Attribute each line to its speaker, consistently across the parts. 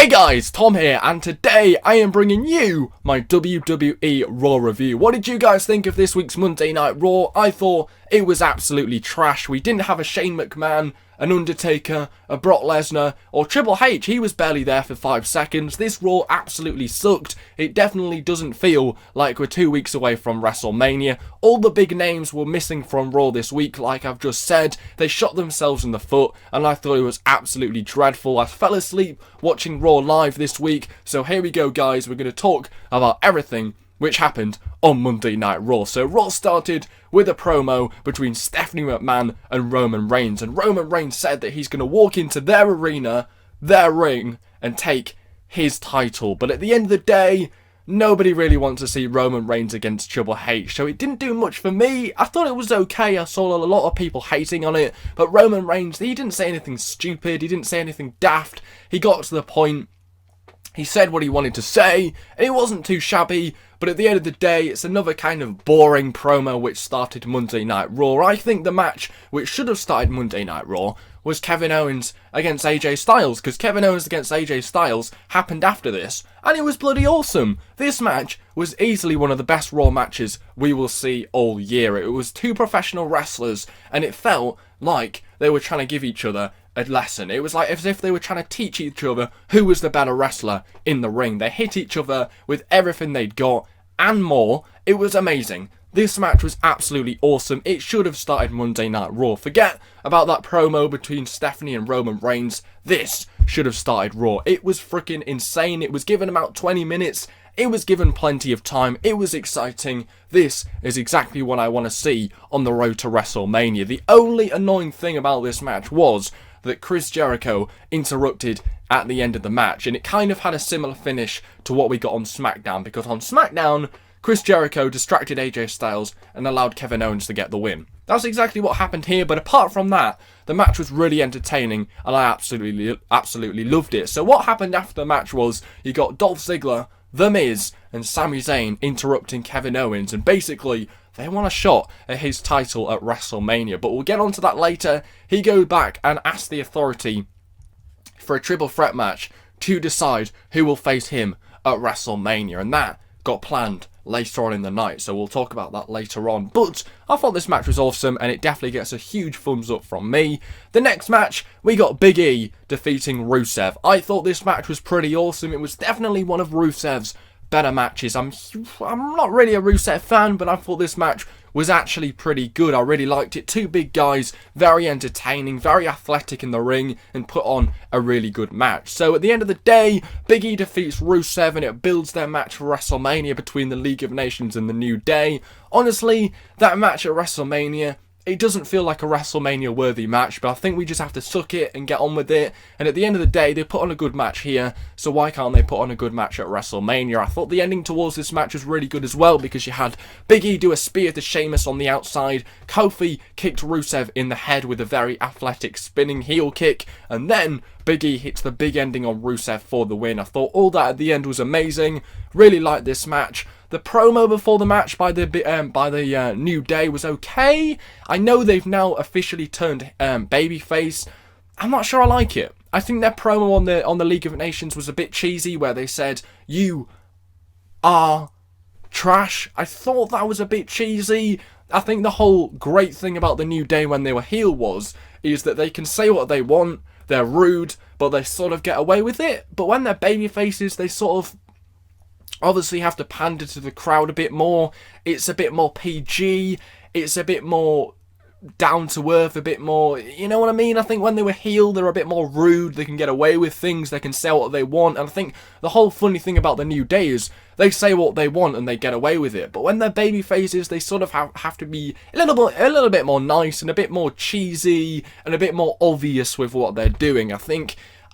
Speaker 1: Hey guys, Tom here, and today I am bringing you my WWE RAW review. What did you guys think of this week's Monday Night Raw? I thought it was absolutely trash. We didn't have a Shane McMahon, an Undertaker, a Brock Lesnar, or Triple H. He was barely there for 5 seconds. This Raw absolutely sucked. It definitely doesn't feel like we're 2 weeks away from WrestleMania. All the big names were missing from Raw this week, like I've just said. They shot themselves in the foot, and I thought it was absolutely dreadful. I fell asleep watching Raw live this week, so here we go guys. We're going to talk about everything which happened on Monday Night Raw. So Raw started with a promo between Stephanie McMahon and Roman Reigns, and Roman Reigns said that he's going to walk into their arena, their ring, and take his title. But at the end of the day, nobody really wants to see Roman Reigns against Triple H, so it didn't do much for me. I thought it was okay. I saw a lot of people hating on it, but Roman Reigns, he didn't say anything stupid, he didn't say anything daft. He got to the point, he said what he wanted to say, and it wasn't too shabby. But at the end of the day, it's another kind of boring promo which started Monday Night Raw. I think the match which should have started Monday Night Raw was Kevin Owens against AJ Styles, because Kevin Owens against AJ Styles happened after this, and it was bloody awesome. This match was easily one of the best Raw matches we will see all year. It was two professional wrestlers, and it felt like they were trying to give each other a lesson. It was like as if they were trying to teach each other who was the better wrestler in the ring. They hit each other with everything they'd got and more. It was amazing. This match was absolutely awesome. It should have started Monday Night Raw. Forget about that promo between Stephanie and Roman Reigns. This should have started Raw. It was freaking insane. It was given about 20 minutes. It was given plenty of time. It was exciting. This is exactly what I want to see on the road to WrestleMania. The only annoying thing about this match was that Chris Jericho interrupted at the end of the match, and it kind of had a similar finish to what we got on SmackDown, because on SmackDown, Chris Jericho distracted AJ Styles and allowed Kevin Owens to get the win. That's exactly what happened here, but apart from that, the match was really entertaining, and I absolutely loved it. So what happened after the match was, you got Dolph Ziggler, The Miz, and Sami Zayn interrupting Kevin Owens, and basically, they want a shot at his title at WrestleMania, but we'll get onto that later. He goes back and asks the Authority for a triple threat match to decide who will face him at WrestleMania, and that got planned later on in the night, so we'll talk about that later on. But I thought this match was awesome, and it definitely gets a huge thumbs up from me. The next match, we got Big E defeating Rusev. I thought this match was pretty awesome. It was definitely one of Rusev's better matches. I'm not really a Rusev fan, but I thought this match was actually pretty good. I really liked it. Two big guys, very entertaining, very athletic in the ring, and put on a really good match. So at the end of the day, Big E defeats Rusev, and it builds their match for WrestleMania between the League of Nations and the New Day. Honestly, that match at WrestleMania, it doesn't feel like a WrestleMania worthy match, but I think we just have to suck it and get on with it. And at the end of the day, they put on a good match here, so why can't they put on a good match at WrestleMania? I thought the ending towards this match was really good as well, because you had Big E do a spear to Sheamus on the outside, Kofi kicked Rusev in the head with a very athletic spinning heel kick, and then Big E hits the big ending on Rusev for the win. I thought all that at the end was amazing. Really liked this match. The promo before the match by the New Day was okay. I know they've now officially turned babyface. I'm not sure I like it. I think their promo on the League of Nations was a bit cheesy, where they said, "You are trash." I thought that was a bit cheesy. I think the whole great thing about the New Day when they were heel is that they can say what they want. They're rude, but they sort of get away with it. But when they're babyfaces, they sort of obviously have to pander to the crowd a bit more. It's a bit more PG. It's a bit more down to earth, a bit more, you know what I mean? I think when they were heel, they're a bit more rude. They can get away with things. They can say what they want. And I think the whole funny thing about the New Day is they say what they want and they get away with it. But when they're baby faces, they sort of have to be a little bit more nice and a bit more cheesy and a bit more obvious with what they're doing.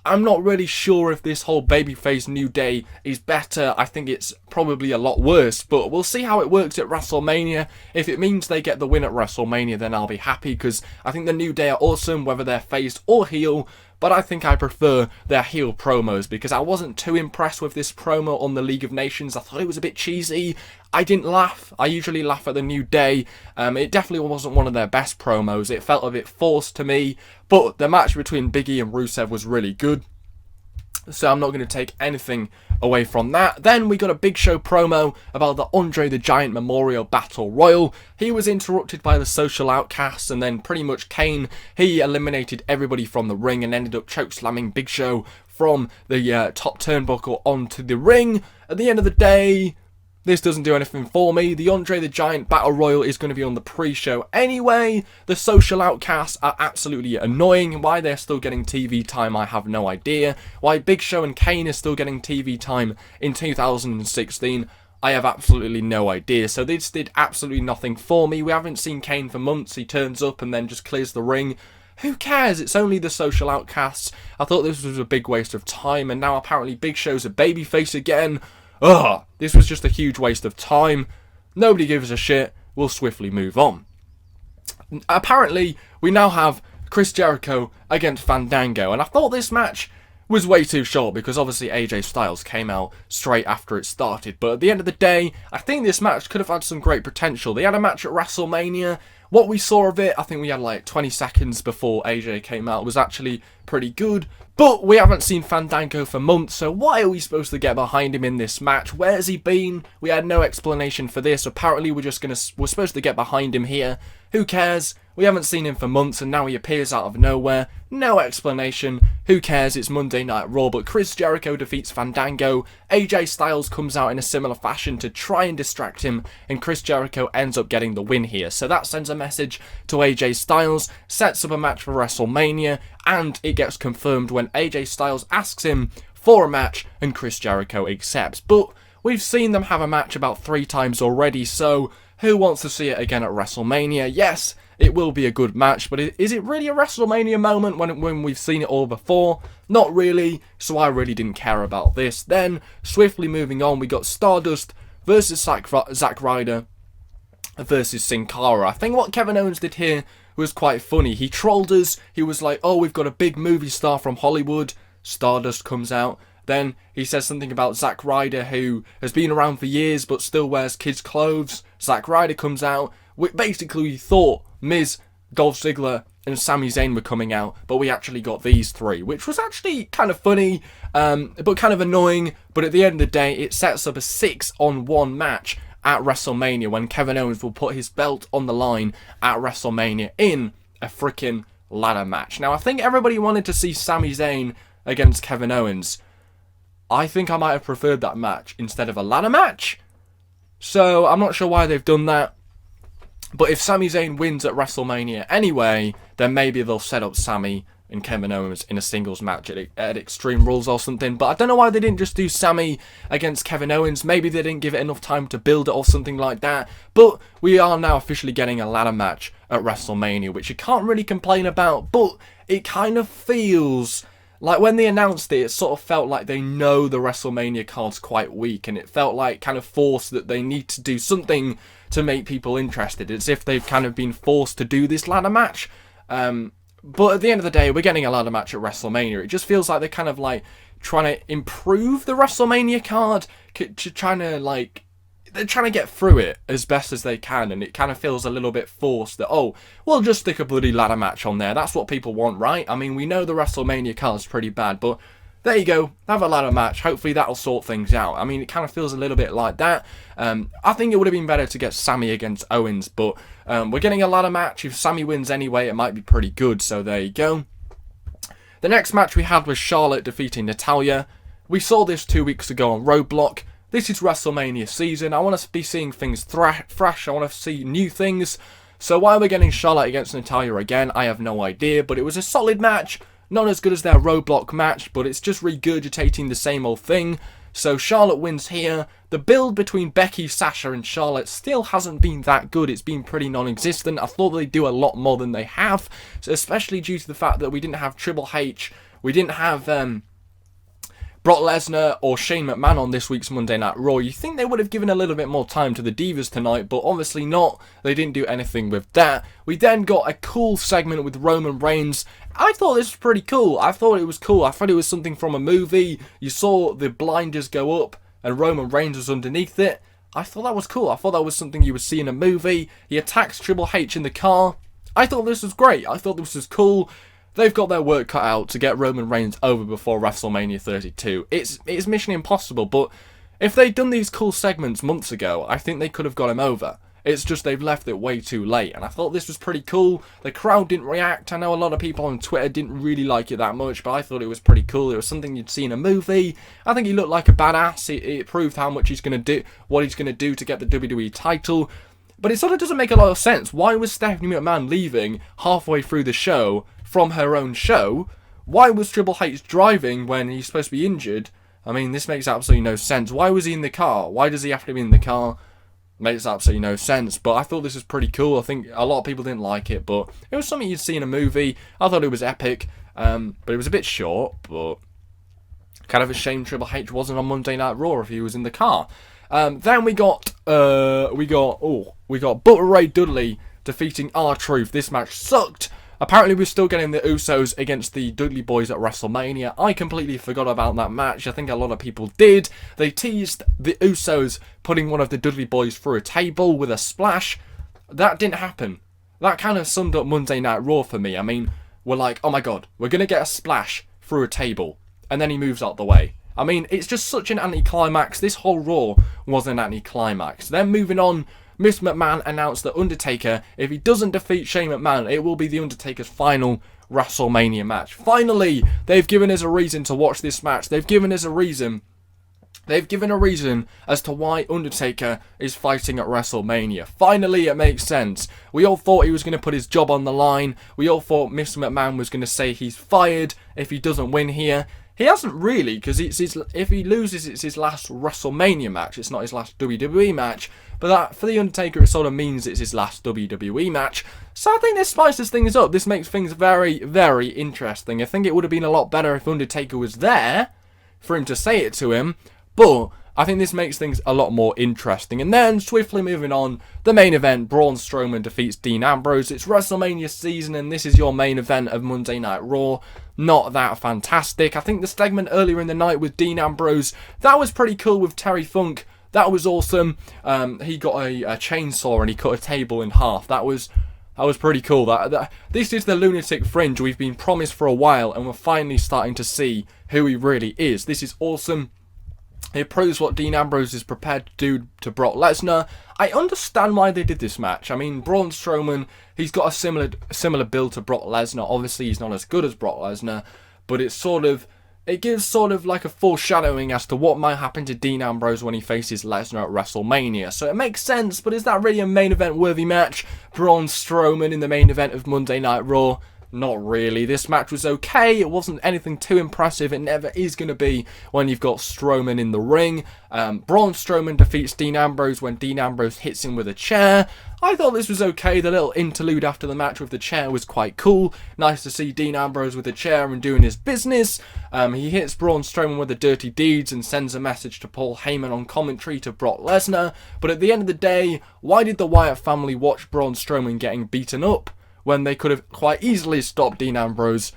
Speaker 1: I'm not really sure if this whole babyface New Day is better. I think it's probably a lot worse, but we'll see how it works at WrestleMania. If it means they get the win at WrestleMania, then I'll be happy, because I think the New Day are awesome, whether they're face or heel. But I think I prefer their heel promos, because I wasn't too impressed with this promo on the League of Nations. I thought it was a bit cheesy. I didn't laugh. I usually laugh at the New Day. It definitely wasn't one of their best promos. It felt a bit forced to me. But the match between Big E and Rusev was really good. so I'm not going to take anything away from that. Then we got a Big Show promo about the Andre the Giant Memorial Battle Royal. He was interrupted by the Social Outcasts, and then pretty much Kane, he eliminated everybody from the ring and ended up chokeslamming Big Show from the top turnbuckle onto the ring. At the end of the day, this doesn't do anything for me. The Andre the Giant Battle Royal is going to be on the pre-show anyway. The Social Outcasts are absolutely annoying. Why they're still getting TV time, I have no idea. Why Big Show and Kane is still getting TV time in 2016, I have absolutely no idea. So this did absolutely nothing for me. We haven't seen Kane for months. He turns up and then just clears the ring. Who cares? It's only the Social Outcasts. I thought this was a big waste of time, and now apparently Big Show's a babyface again. Ugh, this was just a huge waste of time. Nobody gives a shit. We'll swiftly move on. Apparently, we now have Chris Jericho against Fandango, and I thought this match was way too short because obviously AJ Styles came out straight after it started. But at the end of the day, I think this match could have had some great potential. They had a match at WrestleMania. What we saw of it, I think we had like 20 seconds before AJ came out, was actually pretty good. But we haven't seen Fandango for months, so why are we supposed to get behind him in this match? Where's he been? We had no explanation for this. Apparently we're supposed to get behind him here. Who cares? We haven't seen him for months and now he appears out of nowhere. No explanation. Who cares? It's Monday Night Raw, but Chris Jericho defeats Fandango. AJ Styles comes out in a similar fashion to try and distract him, and Chris Jericho ends up getting the win here. So that sends a message to AJ Styles, sets up a match for WrestleMania, and it gets confirmed when AJ Styles asks him for a match and Chris Jericho accepts. But we've seen them have a match about 3 times already, so who wants to see it again at WrestleMania? Yes, it will be a good match, but is it really a WrestleMania moment when we've seen it all before? Not really, so I really didn't care about this. Then, swiftly moving on, we got Stardust versus Zack Ryder versus Sin Cara. I think what Kevin Owens did here was quite funny. He trolled us. He was like, oh, we've got a big movie star from Hollywood. Stardust comes out. Then he says something about Zack Ryder, who has been around for years but still wears kids' clothes. Zack Ryder comes out. Basically, we thought Miz, Dolph Ziggler, and Sami Zayn were coming out, but we actually got these 3, which was actually kind of funny, but kind of annoying. But at the end of the day, it sets up a 6-on-1 match at WrestleMania when Kevin Owens will put his belt on the line at WrestleMania in a freaking ladder match. Now, I think everybody wanted to see Sami Zayn against Kevin Owens. I think I might have preferred that match instead of a ladder match. So, I'm not sure why they've done that. But if Sami Zayn wins at WrestleMania anyway, then maybe they'll set up Sami and Kevin Owens in a singles match at Extreme Rules or something. But I don't know why they didn't just do Sami against Kevin Owens. Maybe they didn't give it enough time to build it or something like that. But we are now officially getting a ladder match at WrestleMania, which you can't really complain about. But it kind of feels like when they announced it, it sort of felt like they know the WrestleMania card's quite weak. And it felt like kind of forced that they need to do something to make people interested. It's as if they've kind of been forced to do this ladder match. But at the end of the day, we're getting a ladder match at WrestleMania. It just feels like they're kind of like trying to improve the WrestleMania card, they're trying to get through it as best as they can, and it kind of feels a little bit forced that, oh, we'll just stick a bloody ladder match on there. That's what people want, right? I mean, we know the WrestleMania card's pretty bad, but there you go, have a ladder match. Hopefully that'll sort things out. I mean, it kind of feels a little bit like that. I think it would have been better to get Sami against Owens, but we're getting a ladder match. If Sami wins anyway, it might be pretty good, so there you go. The next match we had was Charlotte defeating Natalia. We saw this 2 weeks ago on Roadblock. This is WrestleMania season. I want to be seeing things fresh. I want to see new things. So why we're getting Charlotte against Natalia again, I have no idea. But it was a solid match. Not as good as their Roadblock match, but it's just regurgitating the same old thing. So Charlotte wins here. The build between Becky, Sasha and Charlotte still hasn't been that good. It's been pretty non-existent. I thought they'd do a lot more than they have. So especially due to the fact that we didn't have Triple H. We didn't have Brock Lesnar or Shane McMahon on this week's Monday Night Raw. You think they would have given a little bit more time to the Divas tonight, but obviously not. They didn't do anything with that. We then got a cool segment with Roman Reigns. I thought this was pretty cool. I thought it was cool. I thought it was something from a movie. You saw the blinders go up and Roman Reigns was underneath it. I thought that was cool. I thought that was something you would see in a movie. He attacks Triple H in the car. I thought this was great. I thought this was cool. they've got their work cut out to get Roman Reigns over before WrestleMania 32. It's mission impossible, but if they'd done these cool segments months ago, I think they could have got him over. It's just they've left it way too late, and I thought this was pretty cool. The crowd didn't react. I know a lot of people on Twitter didn't really like it that much, but I thought it was pretty cool. It was something you'd see in a movie. I think he looked like a badass. It proved how much he's going to do, what he's going to do to get the WWE title. But it sort of doesn't make a lot of sense. Why was Stephanie McMahon leaving halfway through the show from her own show? Why was Triple H driving when he's supposed to be injured? I mean, this makes absolutely no sense. Why was he in the car? Why does he have to be in the car? Makes absolutely no sense, but I thought this was pretty cool. I think a lot of people didn't like it, but it was something you'd see in a movie. I thought it was epic, but it was a bit short, but kind of a shame Triple H wasn't on Monday Night Raw if he was in the car. Then we got Butcher Ray Dudley defeating R-Truth. This match sucked. Apparently we're still getting the Usos against the Dudley Boyz at WrestleMania. I completely forgot about that match. I think a lot of people did. They teased the Usos putting one of the Dudley Boyz through a table with a splash. That didn't happen. That kind of summed up Monday Night Raw for me. I mean, we're like, oh my god, we're going to get a splash through a table. And then he moves out the way. I mean, it's just such an anticlimax. This whole Raw was an anticlimax. Then moving on, Miss McMahon announced that Undertaker, if he doesn't defeat Shane McMahon, it will be the Undertaker's final WrestleMania match. Finally, they've given us a reason to watch this match. They've given us a reason. They've given a reason as to why Undertaker is fighting at WrestleMania. Finally, it makes sense. We all thought he was going to put his job on the line. We all thought Miss McMahon was going to say he's fired if he doesn't win here. He hasn't really, because if he loses, it's his last WrestleMania match. It's not his last WWE match. But that, for The Undertaker, it sort of means it's his last WWE match. So I think this spices things up. This makes things very, very interesting. I think it would have been a lot better if Undertaker was there for him to say it to him. But I think this makes things a lot more interesting. And then, swiftly moving on, the main event, Braun Strowman defeats Dean Ambrose. It's WrestleMania season, and this is your main event of Monday Night Raw. Not that fantastic. I think the segment earlier in the night with Dean Ambrose, that was pretty cool with Terry Funk. That was awesome. He got a chainsaw and he cut a table in half. That was pretty cool. This is the lunatic fringe we've been promised for a while, and we're finally starting to see who he really is. This is awesome. It proves what Dean Ambrose is prepared to do to Brock Lesnar. I understand why they did this match. I mean, Braun Strowman, he's got a similar build to Brock Lesnar. Obviously, he's not as good as Brock Lesnar, but it gives sort of like a foreshadowing as to what might happen to Dean Ambrose when he faces Lesnar at WrestleMania. So it makes sense, but is that really a main event worthy match? Braun Strowman in the main event of Monday Night Raw? Not really. This match was okay. It wasn't anything too impressive. It never is going to be when you've got Strowman in the ring. Braun Strowman defeats Dean Ambrose when Dean Ambrose hits him with a chair. I thought this was okay. The little interlude after the match with the chair was quite cool. Nice to see Dean Ambrose with a chair and doing his business. He hits Braun Strowman with the dirty deeds and sends a message to Paul Heyman on commentary to Brock Lesnar. But at the end of the day, why did the Wyatt family watch Braun Strowman getting beaten up when they could have quite easily stopped Dean Ambrose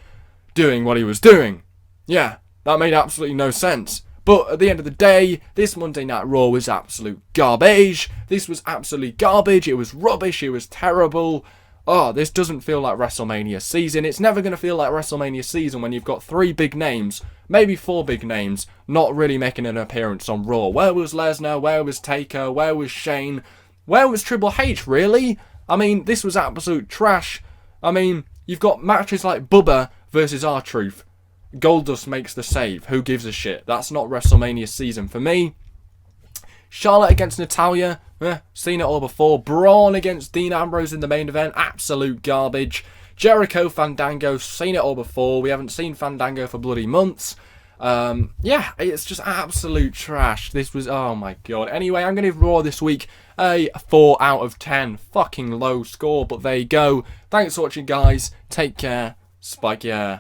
Speaker 1: doing what he was doing? Yeah, that made absolutely no sense. But at the end of the day, this Monday Night Raw was absolute garbage. This was absolutely garbage. It was rubbish. It was terrible. Oh, this doesn't feel like WrestleMania season. It's never going to feel like WrestleMania season when you've got 3 big names, maybe 4 big names, not really making an appearance on Raw. Where was Lesnar? Where was Taker? Where was Shane? Where was Triple H, really? I mean, this was absolute trash. I mean, you've got matches like Bubba versus R-Truth. Goldust makes the save. Who gives a shit? That's not WrestleMania season for me. Charlotte against Natalia. Seen it all before. Braun against Dean Ambrose in the main event. Absolute garbage. Jericho, Fandango. Seen it all before. We haven't seen Fandango for bloody months. Yeah, it's just absolute trash. This was, oh my god. Anyway, I'm going to give Raw this week a 4 out of 10. Fucking low score, but there you go. Thanks for watching, guys. Take care. Spike yeah.